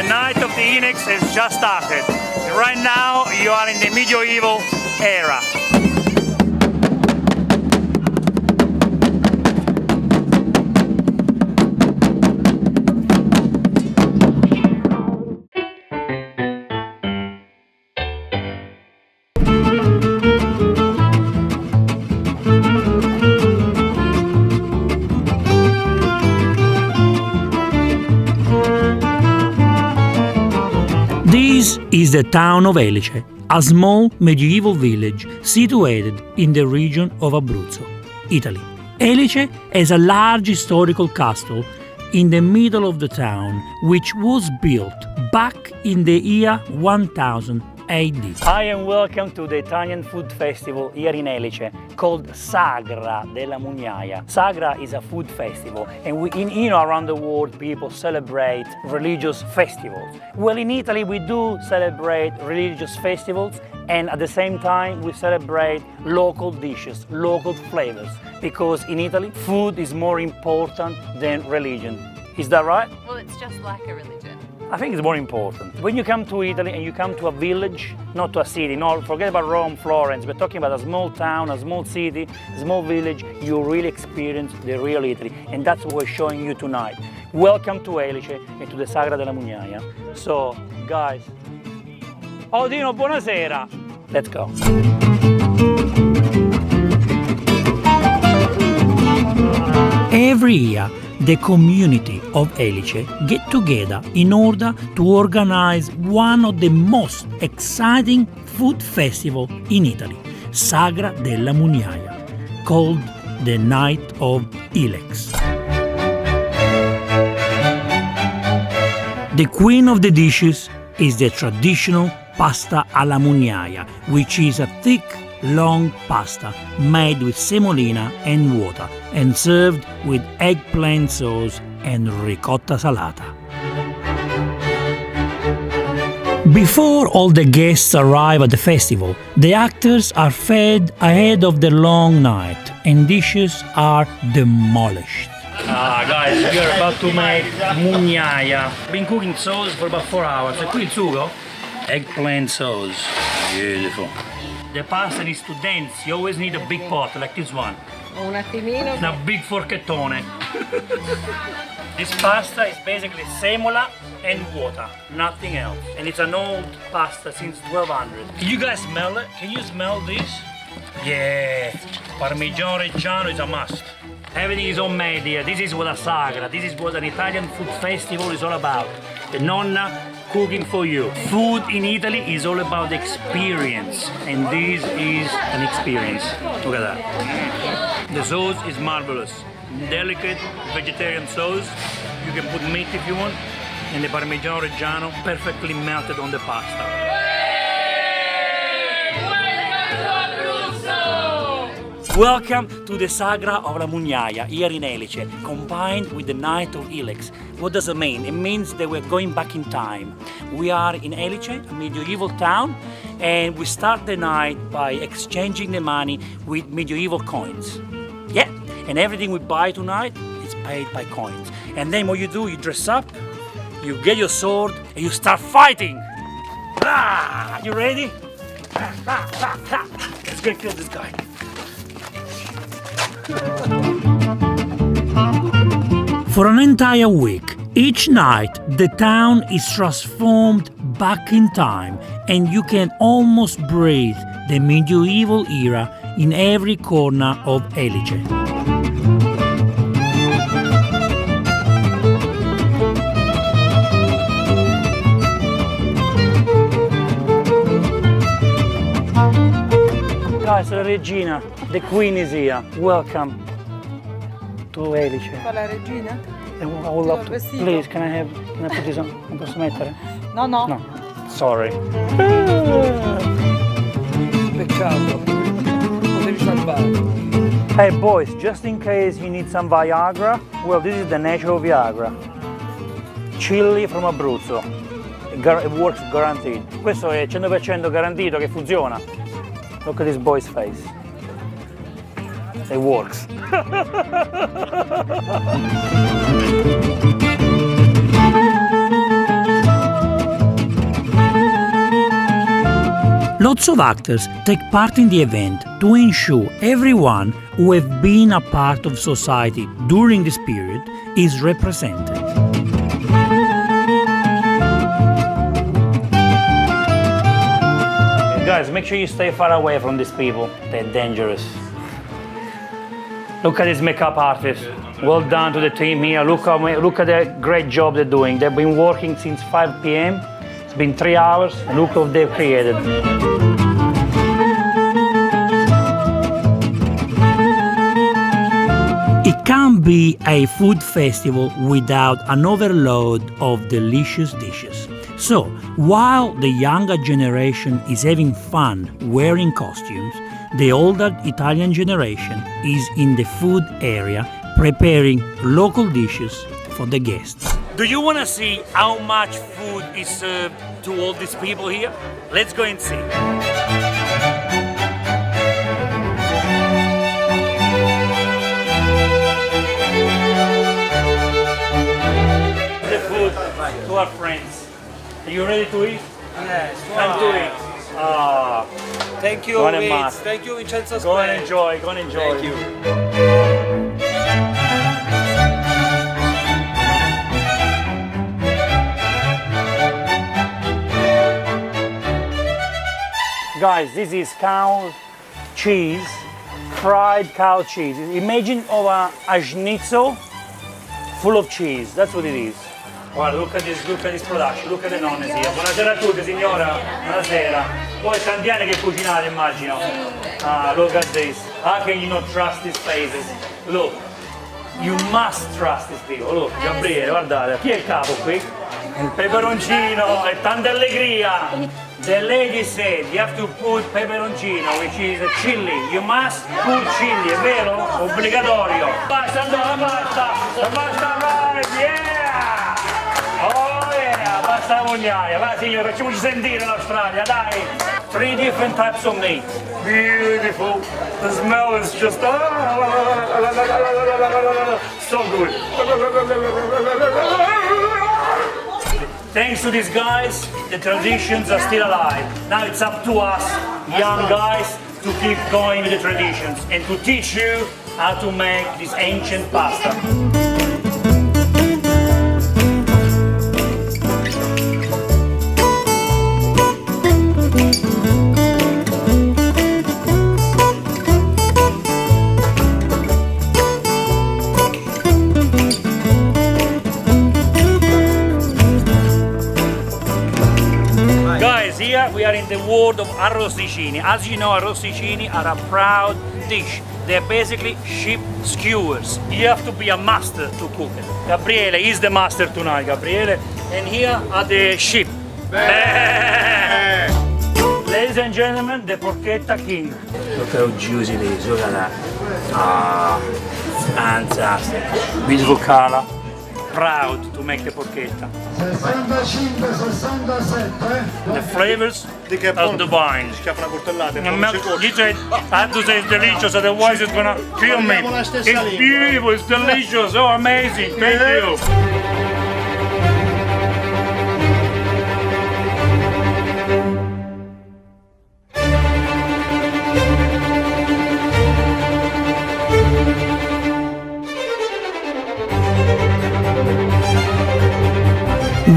Night of Ilex has just started. Right now you are in the medieval era. This is the town of Elice, a small medieval village situated in the region of Abruzzo, Italy. Elice has a large historical castle in the middle of the town, which was built back in the year 1000 AD. Hi and welcome to the Italian food festival here in Elice called Sagra Della Mugnaia. Sagra is a food festival and around the world people celebrate religious festivals. Well, in Italy we do celebrate religious festivals and at the same time we celebrate local dishes, local flavors, because in Italy food is more important than religion. Is that right? Well, it's just like a religion. I think it's more important. When you come to Italy and you come to a village, not to a city, no, forget about Rome, Florence, we're talking about a small town, a small city, a small village, you really experience the real Italy. And that's what we're showing you tonight. Welcome to Elice and to the Sagra Della Mugnaia. So, guys, oh Dino, buonasera. Let's go. Every year, the community of Elice get together in order to organize one of the most exciting food festivals in Italy, Sagra Della Mugnaia, called the Night of Ilex. The queen of the dishes is the traditional pasta alla mugnaia, which is a thick, long pasta made with semolina and water and served with eggplant sauce and ricotta salata. Before all the guests arrive at the festival, the actors are fed ahead of the long night and dishes are demolished. Guys, we are about to make mugnaia. Been cooking sauce for about 4 hours. E qui il sugo? Eggplant sauce. Beautiful. The pasta needs to dance. You always need a big pot like this one. Un attimino. A big forchettone. This pasta is basically semola and water, nothing else. And it's an old pasta since 1200. Can you guys smell it? Can you smell this? Yeah, Parmigiano Reggiano is a must. Everything is homemade here. This is what a Sagra, this is what an Italian food festival is all about. The nonna cooking for you. Food in Italy is all about the experience, and this is an experience. Look at that. The sauce is marvelous. Delicate vegetarian sauce. You can put meat if you want, and the Parmigiano Reggiano perfectly melted on the pasta. Welcome to the Sagra of la Mugnaia here in Elice, combined with the Night of Ilex. What does it mean? It means that we're going back in time. We are in Elice, a medieval town, and we start the night by exchanging the money with medieval coins. Yeah, and everything we buy tonight is paid by coins. And then what you do, you dress up, you get your sword, and you start fighting. Ah, you ready? Let's go kill this guy. For an entire week, each night the town is transformed back in time and you can almost breathe the medieval era in every corner of Elice. Guys, la regina, the queen is here. Welcome to Elice. Fa la regina? I would love to. Please, can I put this on? Non posso mettere? No, no. No. Sorry. Peccato. Potevi salvare. Hey boys, just in case you need some Viagra, well, this is the natural Viagra. Chili from Abruzzo. It works guaranteed. Questo è 100% garantito che funziona. Look at this boy's face. It works. Lots of actors take part in the event to ensure everyone who have been a part of society during this period is represented. Guys, make sure you stay far away from these people. They're dangerous. Look at this makeup artist. Well done to the team here. Look at the great job they're doing. They've been working since 5 p.m. It's been 3 hours. And look what they've created. It can't be a food festival without an overload of delicious dishes. So, while the younger generation is having fun wearing costumes, the older Italian generation is in the food area preparing local dishes for the guests. Do you want to see how much food is served to all these people here? Let's go and see. The food to our friends. Are you ready to eat? Yes. Time to eat. Ah, Thank you, Go on and Vince. mark. Thank you, Vincenzo. go and enjoy, go and enjoy. Thank you. Guys, this is cow cheese, fried cow cheese. Imagine a schnitzel full of cheese. That's what it is. Guarda, look at this production, look at the nonnas here. Buonasera a tutti, signora. Buonasera. Voi tanti anni che cucinate, immagino. Ah, look at this. How can you not trust these faces? Look, you must trust these people. Look, Gabriele, guardate. Chi è il capo qui? Il peperoncino e tanta allegria. The lady said you have to put peperoncino, which is a chili. You must put chili, è vero? Obbligatorio. Basta, la pasta right, yeah! Oh yeah, pasta mugnaia. Va signore, facciamoci sentire l'Australia, dai! 3 different types of meat. Beautiful. The smell is just so good. Thanks to these guys, the traditions are still alive. Now it's up to us, young guys, to keep going with the traditions and to teach you how to make this ancient pasta. Here we are in the world of arrosticini. As you know, arrosticini are a proud dish. They're basically sheep skewers. You have to be a master to cook it. Gabriele is the master tonight, Gabriele. And here are the sheep. Ladies and gentlemen, the porchetta king. Look how juicy it is, look at that. Ah, fantastic. Beautiful color. Proud to make the porchetta. 65, 67. The flavors of the vine. You said I have to say it's delicious, otherwise it's gonna kill me. It's beautiful, it's delicious, oh amazing, thank you.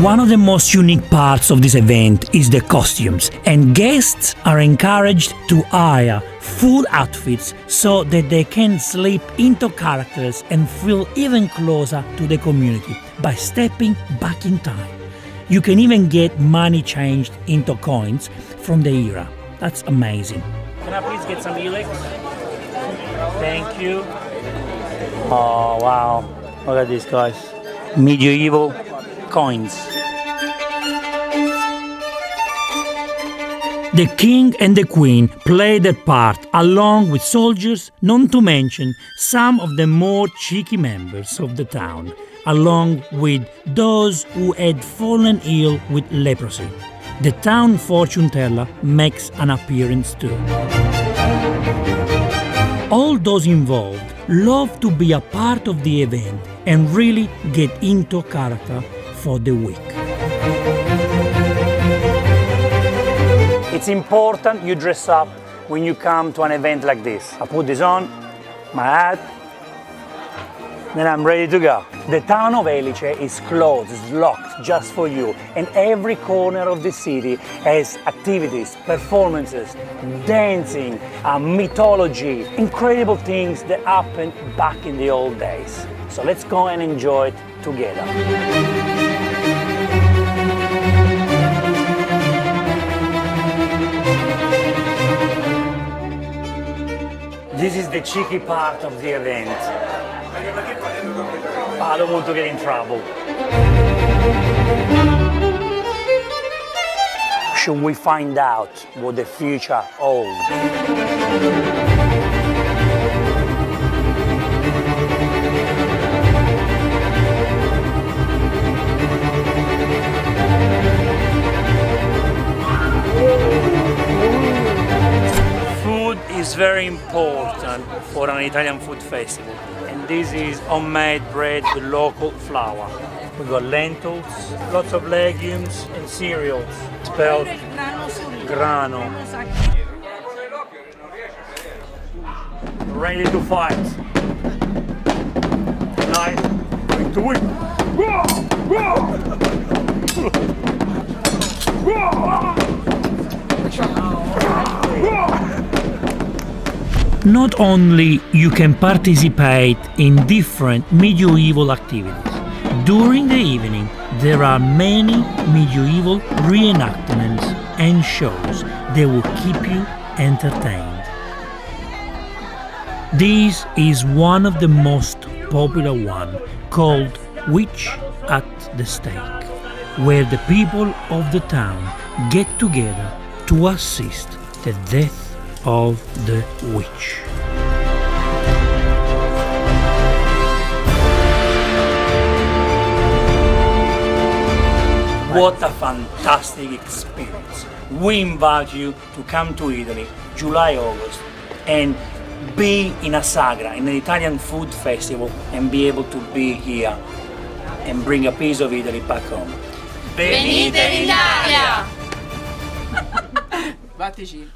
One of the most unique parts of this event is the costumes, and guests are encouraged to hire full outfits so that they can slip into characters and feel even closer to the community by stepping back in time. You can even get money changed into coins from the era. That's amazing. Can I please get some Elice? Thank you. Oh wow, look at this guys. Medieval coins. The king and the queen played their part along with soldiers, not to mention some of the more cheeky members of the town, along with those who had fallen ill with leprosy. The town fortune teller makes an appearance too. All those involved love to be a part of the event and really get into character for the week. It's important you dress up when you come to an event like this. I put this on, my hat, then I'm ready to go. The town of Elice is closed, it's locked just for you, and every corner of the city has activities, performances, dancing, mythology, incredible things that happened back in the old days. So let's go and enjoy it together. This is the cheeky part of the event. I don't want to get in trouble. Should we find out what the future holds? Food is very important for an Italian food festival. And this is homemade bread with local flour. We've got lentils, lots of legumes and cereals. Spelled grano. Ready to fight. Night to win. Not only you can participate in different medieval activities, during the evening there are many medieval reenactments and shows that will keep you entertained. This is one of the most popular one, called Witch at the Stake, where the people of the town get together to assist the death of the witch. What a fantastic experience. We invite you to come to Italy, July, August, and be in a Sagra, in an Italian food festival, and be able to be here and bring a piece of Italy back home. Venite in Italia! Battici.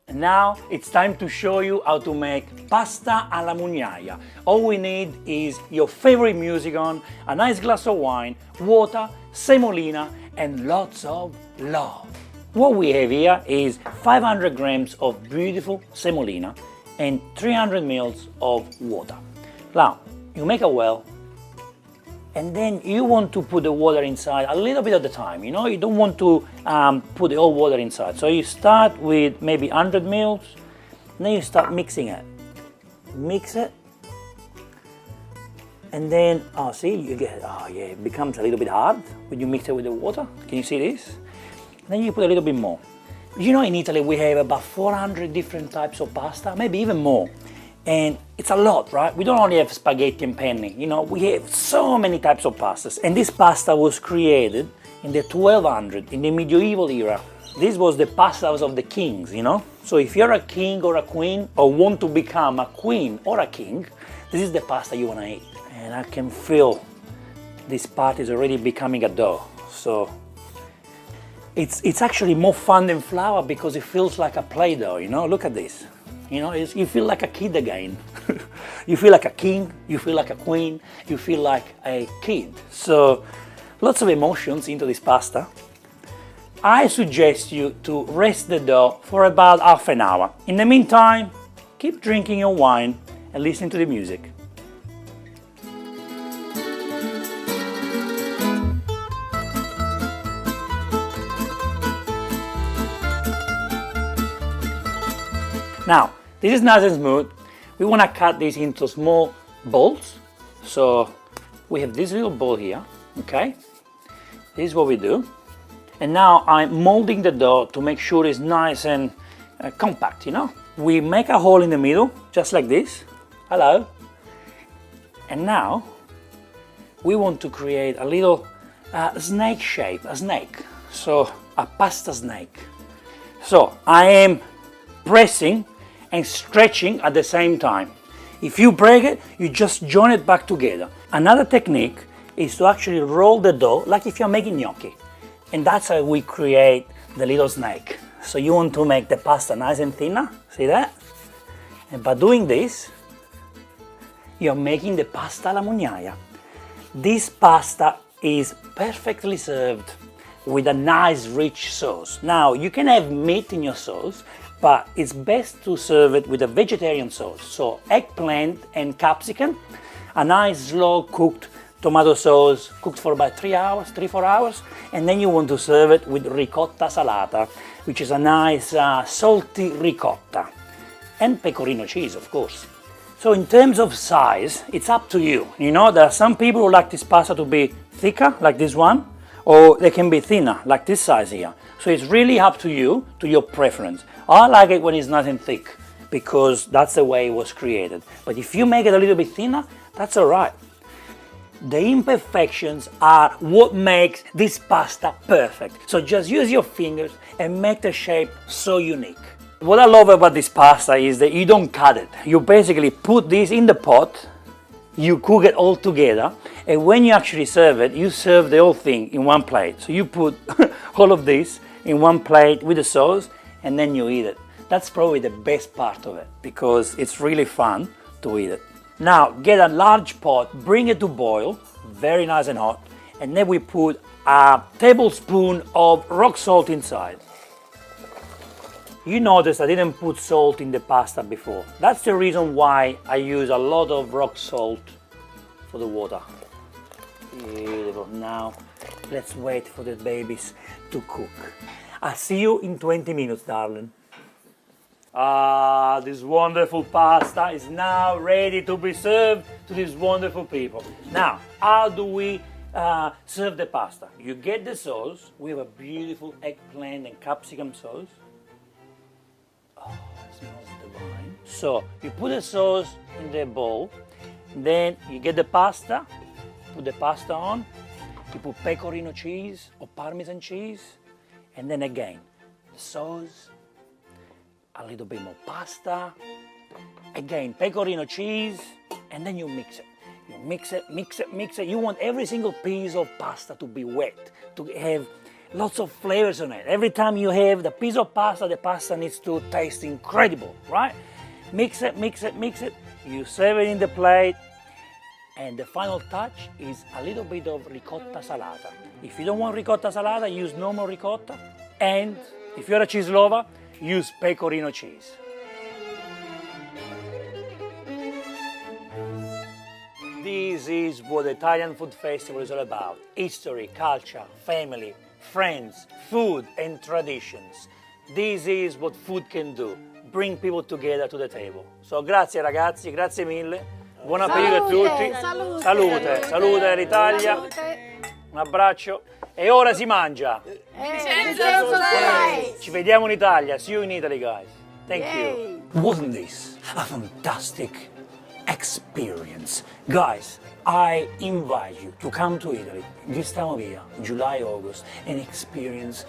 And now it's time to show you how to make pasta alla mugnaia. All we need is your favorite music on, a nice glass of wine, water, semolina, and lots of love. What we have here is 500 grams of beautiful semolina and 300 ml of water. Now, you make a well, and then you want to put the water inside a little bit at a time, you know, you don't want to put the whole water inside. So you start with maybe 100 ml, then you start mixing it. Mix it, and then, oh, see, you get, oh yeah, it becomes a little bit hard when you mix it with the water. Can you see this? Then you put a little bit more. You know, in Italy we have about 400 different types of pasta, maybe even more. And it's a lot, right? We don't only have spaghetti and penne, you know, we have so many types of pastas. And this pasta was created in the 1200, in the medieval era. This was the pastas of the kings, you know? So if you're a king or a queen, or want to become a queen or a king, this is the pasta you want to eat. And I can feel this part is already becoming a dough. So it's actually more fun than flour because it feels like a Play-Doh, you know? Look at this. You know, you feel like a kid again. You feel like a king, you feel like a queen, you feel like a kid. So, lots of emotions into this pasta. I suggest you to rest the dough for about half an hour. In the meantime, keep drinking your wine and listening to the music. Now, this is nice and smooth. We want to cut this into small balls. So we have this little ball here, okay? This is what we do. And now I'm molding the dough to make sure it's nice and compact, you know? We make a hole in the middle, just like this. Hello. And now we want to create a little snake shape, a snake. So a pasta snake. So I am pressing and stretching at the same time. If you break it, you just join it back together. Another technique is to actually roll the dough like if you're making gnocchi. And that's how we create the little snake. So you want to make the pasta nice and thinner, see that? And by doing this, you're making the pasta alla mugnaia. This pasta is perfectly served with a nice rich sauce. Now, you can have meat in your sauce, but it's best to serve it with a vegetarian sauce. So eggplant and capsicum, a nice slow cooked tomato sauce, cooked for about 3-4 hours, and then you want to serve it with ricotta salata, which is a nice salty ricotta, and pecorino cheese, of course. So in terms of size, it's up to you. You know, there are some people who like this pasta to be thicker, like this one, or they can be thinner, like this size here. So it's really up to you, to your preference. I like it when it's nice and thick, because that's the way it was created. But if you make it a little bit thinner, that's all right. The imperfections are what makes this pasta perfect. So just use your fingers and make the shape so unique. What I love about this pasta is that you don't cut it. You basically put this in the pot, you cook it all together, and when you actually serve it, you serve the whole thing in one plate. So you put all of this in one plate with the sauce, and then you eat it. That's probably the best part of it, because it's really fun to eat it. Now, get a large pot, bring it to boil, very nice and hot, and then we put a tablespoon of rock salt inside. You notice I didn't put salt in the pasta before. That's the reason why I use a lot of rock salt for the water. Beautiful. Now, let's wait for the babies to cook. I'll see you in 20 minutes, darling. This wonderful pasta is now ready to be served to these wonderful people. Now, how do we serve the pasta? You get the sauce. We have a beautiful eggplant and capsicum sauce. Oh, it smells divine. So, you put the sauce in the bowl, then you get the pasta, put the pasta on, you put pecorino cheese or Parmesan cheese, and then again, the sauce, a little bit more pasta, again, pecorino cheese, and then you mix it. You mix it, mix it, mix it. You want every single piece of pasta to be wet, to have lots of flavors on it. Every time you have the piece of pasta, the pasta needs to taste incredible, right? Mix it, mix it, mix it. You serve it in the plate. And the final touch is a little bit of ricotta salata. If you don't want ricotta salata, use normal ricotta. And if you're a cheese lover, use pecorino cheese. This is what the Italian Food Festival is all about. History, culture, family, friends, food and traditions. This is what food can do. Bring people together to the table. So grazie ragazzi, grazie mille. Buon appetito a tutti. Salute. Salute, salute all'Italia. Un abbraccio. E ora si mangia. Vincenzo Dai. Ci vediamo in Italia. See you in Italy, guys. Thank you. Wasn't this a fantastic experience? Guys, I invite you to come to Italy this time of year, July, August, and experience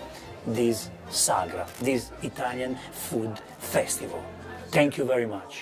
this Sagra, this Italian food festival. Thank you very much.